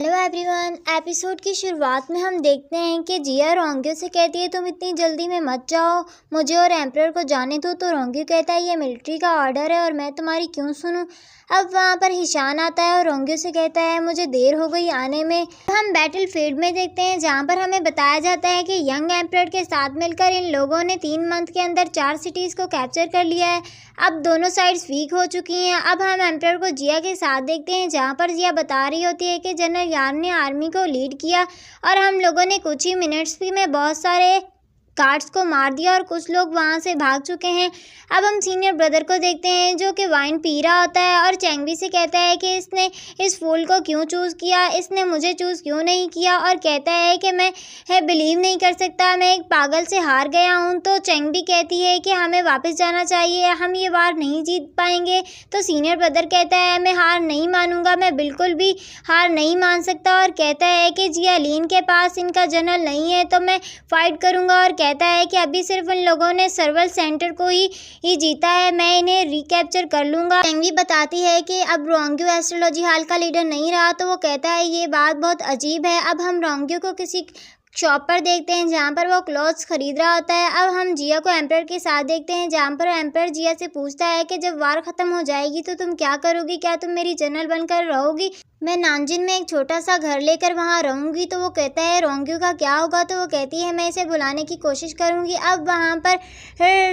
Hello everyone. Episode की शुरुआत में हम देखते हैं कि जिया रोंग्यो से कहती है तुम इतनी जल्दी में मत जाओ, मुझे और एम्परर को जाने दो। तो रोंग्यो कहता है ये मिलिट्री का ऑर्डर है और मैं तुम्हारी क्यों सुनूं। अब वहाँ पर हिशान आता है और रोंग्यो से कहता है मुझे देर हो गई आने में। हम बैटल फील्ड में देखते हैं जहाँ पर हमें बताया जाता है कि यंग एम्परर के साथ मिलकर इन लोगों ने 3 मंथ के अंदर 4 सिटीज़ को कैप्चर कर लिया है। अब दोनों साइड्स वीक हो चुकी हैं। अब हम एम्परर को जिया के साथ देखते हैं जहाँ पर जिया बता रही होती है कि जनरल यान ने आर्मी को लीड किया और हम लोगों ने कुछ ही मिनट्स में बहुत सारे गार्ड्स को मार दिया और कुछ लोग वहाँ से भाग चुके हैं। अब हम सीनियर ब्रदर को देखते हैं जो कि वाइन पी रहा होता है और चैंगबी से कहता है कि इसने इस फूल को क्यों चूज़ किया, इसने मुझे चूज़ क्यों नहीं किया, और कहता है कि मैं बिलीव नहीं कर सकता, मैं एक पागल से हार गया हूँ। तो चैंगबी कहती है कि हमें वापस जाना चाहिए, हम ये वार नहीं जीत पाएंगे। तो सीनियर ब्रदर कहता है मैं हार नहीं मानूंगा, मैं बिल्कुल भी हार नहीं मान सकता, और कहता है कि जिया लीन के पास इनका जनरल नहीं है तो मैं फाइट करूँगा। और कहता है कि अभी सिर्फ इन लोगों ने सर्वल सेंटर को ही जीता है, मैं इन्हें रिकैप्चर कर लूँगा। चैंगबी बताती है कि अब रोंग्यो एस्ट्रोलॉजी हॉल का लीडर नहीं रहा। तो वो कहता है ये बात बहुत अजीब है। अब हम रोंग्यो को किसी शॉप पर देखते हैं जहाँ पर वो क्लॉथ्स खरीद रहा होता है। अब हम जिया को एम्परर के साथ देखते हैं जहाँ पर एम्परर जिया से पूछता है कि जब वार ख़त्म हो जाएगी तो तुम क्या करोगी, क्या तुम मेरी जनरल बनकर रहोगी। मैं नानजिन में एक छोटा सा घर लेकर वहाँ रहूँगी। तो वो कहता है रोंग्यो का क्या होगा। तो वो कहती है मैं इसे बुलाने की कोशिश करूँगी। अब वहाँ पर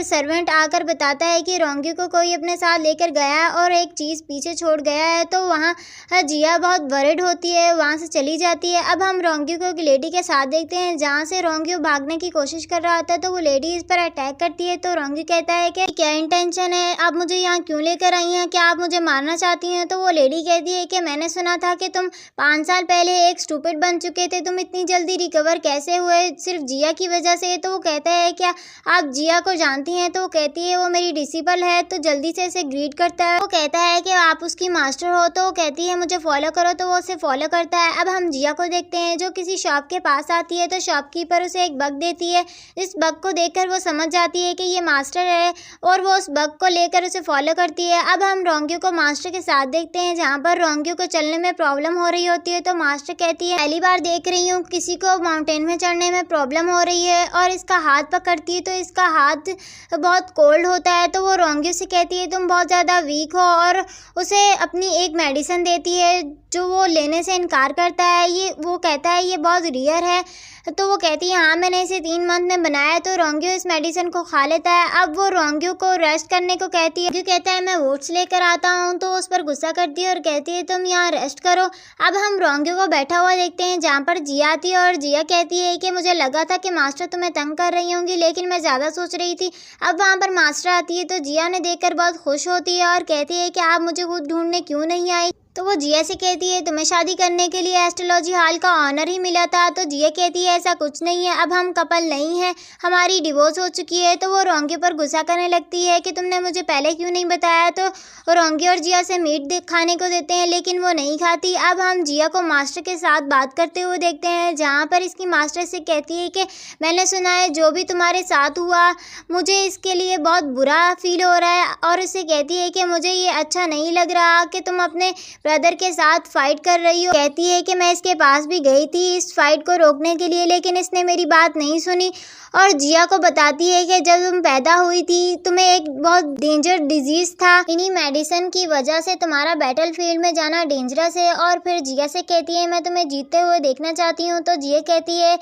सर्वेंट आकर बताता है कि रोंग्यो को कोई अपने साथ लेकर गया है और एक चीज़ पीछे छोड़ गया है। तो वहाँ जिया बहुत वरिड होती है, वहाँ से चली जाती है। अब हम रोंग्यो को एक लेडी के साथ देखते हैं जहाँ से रोंग्यो भागने की कोशिश कर रहा होता है। तो वो लेडी इस पर अटैक करती है। तो रोंग्यो कहता है कि क्या इंटेंशन है, आप मुझे यहाँ क्यों लेकर आई हैं, क्या आप मुझे मारना चाहती हैं। तो वो लेडी कहती है कि मैंने सुना था कि तुम 5 साल पहले एक स्टूपिड बन चुके थे, तुम इतनी जल्दी रिकवर कैसे हुए, सिर्फ जिया की वजह से। तो वो कहता है क्या आप जिया को जानती हैं। तो वो कहती है वो मेरी डिसिपल है। तो जल्दी से इसे ग्रीट करता है। वो कहता है कि आप उसकी मास्टर हो। तो वो कहती है मुझे फॉलो करो। तो वो उसे फॉलो करता है। अब हम जिया को देखते हैं जो किसी शॉप के पास आती है। तो शॉपकीपर उसे एक बग देती है। इस बग को देखकर वो समझ जाती है कि ये मास्टर है और वो उस बग को लेकर उसे फॉलो करती है। अब हम रोंग्यो को मास्टर के साथ देखते हैं जहाँ पर रोंग्यो को चलने में प्रॉब्लम हो रही होती है। तो मास्टर कहती है पहली बार देख रही हूँ किसी को माउंटेन में चढ़ने में प्रॉब्लम हो रही है, और इसका हाथ पकड़ती है तो इसका हाथ बहुत कोल्ड होता है। तो वो रोंग्यो से कहती है तुम बहुत ज़्यादा वीक हो और उसे अपनी एक मेडिसिन देती है जो वो लेने से इनकार करता है। वो कहता है ये बहुत रियर है। तो वो कहती है हाँ मैंने इसे 3 मंथ में बनाया है। तो रोंग्यो इस मेडिसिन को खा लेता है। अब वो रोंग्यो को रेस्ट करने को कहती है। जो कहता है मैं वोट्स लेकर आता हूँ। तो उस पर गुस्सा करती है और कहती है तुम यहाँ रेस्ट करो। अब हम रोंग्यो को बैठा हुआ देखते हैं जहाँ पर जिया आती है और जिया कहती है कि मुझे लगा था कि मास्टर तुम्हें तंग कर रही होंगी, लेकिन मैं ज़्यादा सोच रही थी। अब वहाँ पर मास्टर आती है तो जिया ने देखकर बहुत खुश होती है और कहती है कि आप मुझे खुद ढूंढने क्यों नहीं आई। तो वो जिया से कहती है तुम्हें शादी करने के लिए एस्ट्रोलॉजी हॉल का ऑनर ही मिला था। तो जिया कहती है ऐसा कुछ नहीं है, अब हम कपल नहीं हैं, हमारी डिवोर्स हो चुकी है। तो वो रोंग्यो पर गुस्सा करने लगती है कि तुमने मुझे पहले क्यों नहीं बताया। तो रोंग्यो और जिया से मीट खाने को देते हैं लेकिन वो नहीं खाती। अब हम जिया को मास्टर के साथ बात करते हुए देखते हैं जहाँ पर इसकी मास्टर से कहती है कि मैंने सुना है जो भी तुम्हारे साथ हुआ मुझे इसके लिए बहुत बुरा फील हो रहा है, और उसे कहती है कि मुझे ये अच्छा नहीं लग रहा कि तुम अपने ब्रदर के साथ फाइट कर रही हो। कहती है कि मैं इसके पास भी गई थी इस फाइट को रोकने के लिए, लेकिन इसने मेरी बात नहीं सुनी। और जिया को बताती है कि जब तुम पैदा हुई थी तुम्हें एक बहुत डेंजर डिजीज था, इन्हीं मेडिसिन की वजह से तुम्हारा बैटल फील्ड में जाना डेंजरस है। और फिर जिया से कहती है मैं तुम्हें जीतते हुए देखना चाहती हूँ। तो जिया कहती है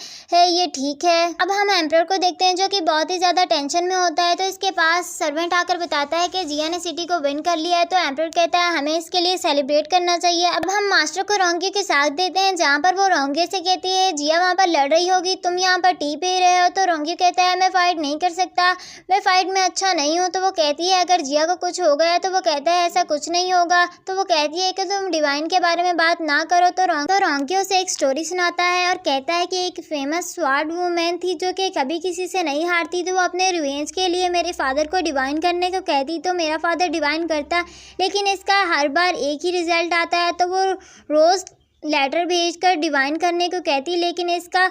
ये ठीक है। अब हम एम्परर को देखते हैं जो कि बहुत ही ज़्यादा टेंशन में होता है। तो इसके पास सर्वेंट आकर बताता है कि जिया ने सिटी को विन कर लिया है। तो एम्परर कहता है हमें इसके लिए सेलिब्रेट करना चाहिए। अब हम मास्टर को रोंग्यो के साथ देते हैं जहाँ पर वो रोंग्यो से कहती है जिया वहाँ पर लड़ रही होगी, तुम यहाँ पर टी पी रहे हो। तो रोंग्यो कहता है मैं फाइट नहीं कर सकता, मैं फाइट में अच्छा नहीं हूँ। तो वो कहती है अगर जिया को कुछ हो गया। तो वो कहता है ऐसा कुछ नहीं होगा। तो वो कहती है कि तुम डिवाइन के बारे में बात ना करो। तो रोंग्यो से एक स्टोरी सुनाता है और कहता है कि एक फेमस स्वार्ड वुमेन थी जो कि कभी किसी से नहीं हारती। तो वो अपने रिवेंज के लिए मेरे फादर को डिवाइन करने को कहती। तो मेरा फादर डिवाइन करता, लेकिन इसका हर बार एक ही रिजल्ट आता है। तो वो रोज़ लेटर भेजकर डिवाइन करने को कहती, लेकिन इसका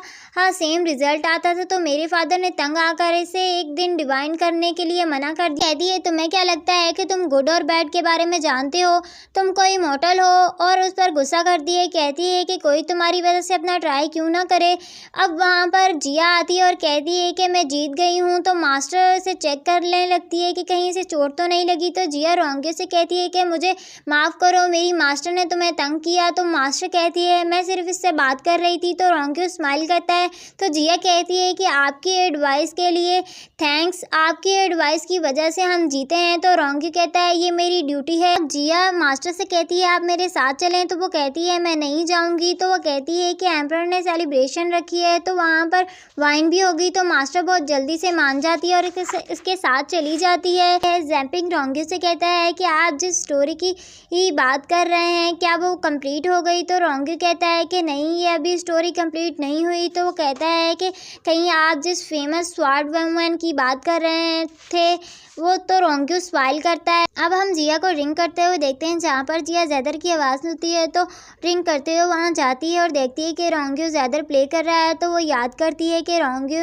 सेम रिजल्ट आता था। तो मेरे फादर ने तंग आकर इसे एक दिन डिवाइन करने के लिए मना कर दिया। कहती है, तुम्हें क्या लगता है कि तुम गुड और बैड के बारे में जानते हो, तुम कोई मॉडल हो, और उस पर गुस्सा करती है। कहती है कि कोई तुम्हारी वजह से अपना ट्राई क्यों ना करे। अब वहाँ पर जिया आती है और कहती है कि मैं जीत गई हूँ। तो मास्टर से चेक करने लगती है कि कहीं इसे चोट तो नहीं लगी। तो जिया रोंगे से कहती है कि मुझे माफ़ करो, मेरी मास्टर ने तुम्हें तंग किया। तो मास्टर कहती है, मैं सिर्फ इससे बात कर रही थी। तो रोंगे स्माइल करता है। तो जिया कहती है कि आपकी एडवाइस के लिए थैंक्स, आपकी एडवाइस की वजह से हम जीते हैं। तो रोंगे कहता है, ये मेरी ड्यूटी है। जिया मास्टर से कहती है, आप मेरे साथ चलें। तो वो कहती है, मैं नहीं जाऊंगी। तो वो कहती है कि एम्परर ने सेलिब्रेशन रखी है, तो वहाँ पर वाइन भी होगी। तो मास्टर बहुत जल्दी से मान जाती है और इसके साथ चली जाती है। जैम्पिंग रोंगे से कहता है कि आप जिस स्टोरी की बात कर रहे हैं, क्या वो कंप्लीट हो गई। तो रोंगे कहता है कि नहीं, ये अभी स्टोरी कंप्लीट नहीं हुई। तो वो कहता है कि कहीं आप जिस फेमस स्वॉर्ड वुमन की बात कर रहे थे वो। तो रोंगे स्माइल करता है। अब हम जिया को रिंग करते हुए देखते हैं, जहाँ पर जिया ज़ैदर की आवाज़ सुनती है तो रिंग करते हुए वहाँ जाती है और देखती है कि रोंगे ज़ैदर प्ले कर रहा है। तो वो याद करती है कि रोंगे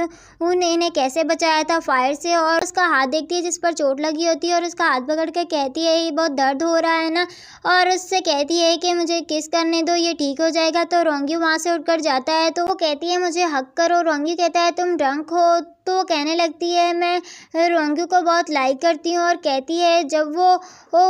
ने इन्हें कैसे बचाया था फायर से, और उसका हाथ देखती है जिस पर चोट लगी होती है और उसका हाथ पकड़ कर कहती है, ये बहुत दर्द हो रहा है ना, और उससे कहती है कि मुझे किस करने दो, ये ठीक हो जाएगा। तो रोंगे वहाँ से उठकर जाता है। तो वो कहती है, मुझे हक करो। रोंगे कहता है, तुम ड्रंक हो। तो वो कहने लगती है, मैं रोंगे को बहुत लाइक करती हूँ, और कहती है जब वो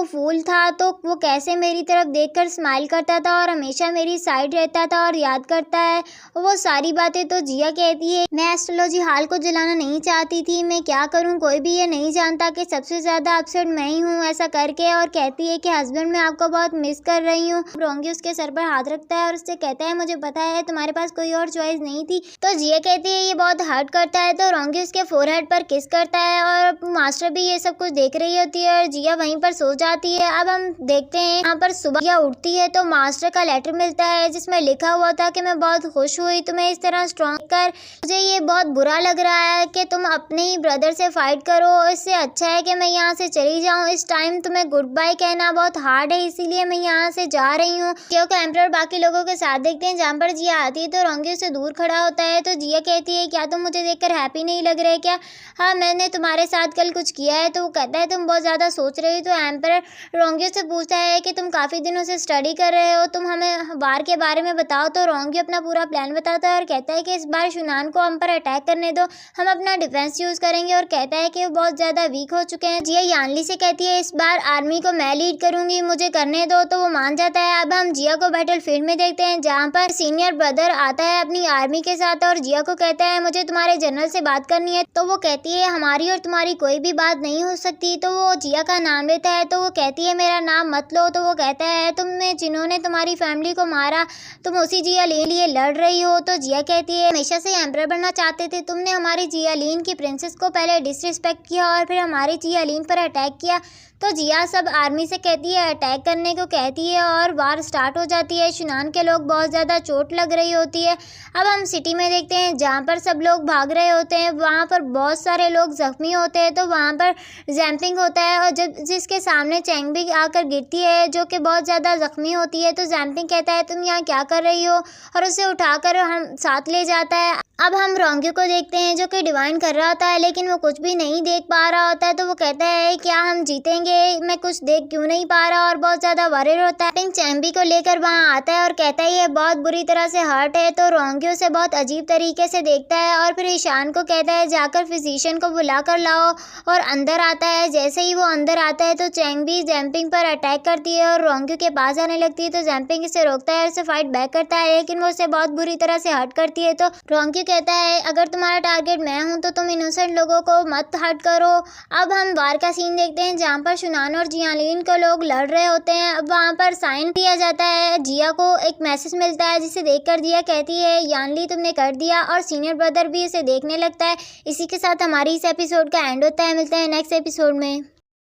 फूल था तो वो कैसे मेरी तरफ देखकर स्माइल करता था और हमेशा मेरी साइड रहता था और याद करता है वो सारी बातें। तो जिया कहती है, मैं एस्ट्रोलॉजी हाल को जलाना नहीं चाहती थी, मैं क्या करूँ, कोई भी ये नहीं जानता कि सबसे ज़्यादा अपसेट मैं ही हूँ ऐसा करके। और कहती है कि हस्बैंड, मैं आपको बहुत मिस कर रही हूँ। रोंगे उसके सर पर हाथ रखता है और उससे कहता है, मुझे पता है तुम्हारे पास कोई और चॉइस नहीं थी। तो जिया कहती है, ये बहुत हर्ट करता है। तो रोंगे उसके फोरहेड पर किस करता है और मास्टर भी ये सब कुछ देख रही होती है और जिया वहीं पर सो जाती है। अब हम देखते हैं यहाँ पर सुबह जिया उठती है तो मास्टर का लेटर मिलता है जिसमें लिखा हुआ था कि मैं बहुत खुश हुई तुम्हें इस तरह स्ट्रॉन्ग कर, मुझे ये बहुत बुरा लग रहा है कि तुम अपने ही ब्रदर से फाइट करो, इससे अच्छा है कि मैं यहाँ से चली जाऊँ। इस टाइम तुम्हें गुड बाय कहना बहुत हार्ड है, इसीलिए मैं यहाँ से जा रही हूँ। क्योंकि एम्परर बाकी लोगों के साथ देखते हैं, जहाँ पर जिया आती है तो रोंगे से दूर खड़ा होता है। तो जिया कहती है, क्या तुम मुझे देखकर हैप्पी नहीं लग रहे क्या? हाँ, मैंने तुम्हारे साथ कल कुछ किया है। तो वो कहता है, तुम बहुत ज़्यादा सोच रही हो। तो एम्परर रोंगे से पूछता है कि तुम काफ़ी दिनों से स्टडी कर रहे हो, तुम हमें वार के बारे में बताओ। तो रोंगे अपना पूरा प्लान बताता है और कहता है कि इस बार शुनान को हम पर अटैक करने दो, हम अपना डिफेंस यूज़ करेंगे, और कहता है कि वो बहुत ज़्यादा वीक हो चुके हैं। जिया यानली से कहती है, इस बार आर्मी को मैं लीड करूँगी, मुझे करने दो। तो वो मान जाता है। अब हम जिया को बैटल फील्ड में देखते हैं, जहाँ पर सीनियर ब्रदर आता है अपनी आर्मी के साथ और जिया को कहता है, मुझे तुम्हारे जनरल से बात करनी है। तो वो कहती है, हमारी और तुम्हारी कोई भी बात नहीं हो सकती। तो वो जिया का नाम लेता है। तो वो कहती है, मेरा नाम मत लो। तो वो कहता है, तुमने जिन्होंने तुम्हारी फैमिली को मारा तुम उसी जियालीन लिए लड़ रही हो। तो जिया कहती है, हमेशा से एम्परर बनना चाहते थे, तुमने हमारी जियालीन की प्रिंसेस को पहले डिसरिस्पेक्ट किया और फिर हमारी जियालीन पर अटैक किया। तो जिया सब आर्मी से कहती है अटैक करने को कहती है और वार स्टार्ट हो जाती है। शुनान के लोग बहुत ज़्यादा चोट लग रही होती है। अब हम सिटी में देखते हैं, जहाँ पर सब लोग भाग रहे होते हैं, वहाँ पर बहुत सारे लोग ज़ख्मी होते हैं। तो वहाँ पर जैम्पिंग होता है और जब जिसके सामने चैंग भी आकर गिरती है जो कि बहुत ज़्यादा ज़ख्मी होती है। तो जैम्पिंग कहता है, तुम यहाँ क्या कर रही हो, और उसे उठाकर हम साथ ले जाता है। अब हम रोंगे को देखते हैं जो कि डिवाइन कर रहा होता है, लेकिन वो कुछ भी नहीं देख पा रहा होता है। तो वो कहता है, क्या हम जीतेंगे, मैं कुछ देख क्यों नहीं पा रहा, और बहुत ज़्यादा वरीड होता है। पिंक चैम्बी को लेकर वहाँ आता है और कहता है, ये बहुत बुरी तरह से हर्ट है। तो रोंगे उसे बहुत अजीब तरीके से देखता है और फिर ईशान को कहता है, जाकर फिजिशियन को बुला कर लाओ, और अंदर आता है। जैसे ही वो अंदर आता है तो चैंबी जैम्पिंग पर अटैक करती है और रोंगे के पास आने लगती है। तो जैम्पिंग इसे रोकता है और इसे फाइट बैक करता है, लेकिन वो उसे बहुत बुरी तरह से हर्ट करती है। तो रोंगे कहता है, अगर तुम्हारा टारगेट मैं हूं तो तुम इनोसेंट लोगों को मत हर्ट करो। अब हम वार का सीन देखते हैं, जहां पर शुनान और जियालीन को लोग लड़ रहे होते हैं। अब वहां पर साइन दिया जाता है, जिया को एक मैसेज मिलता है जिसे देखकर जिया कहती है, यानली तुमने कर दिया, और सीनियर ब्रदर भी इसे देखने लगता है। इसी के साथ हमारी इस एपिसोड का एंड होता है। मिलते हैं नेक्स्ट एपिसोड में।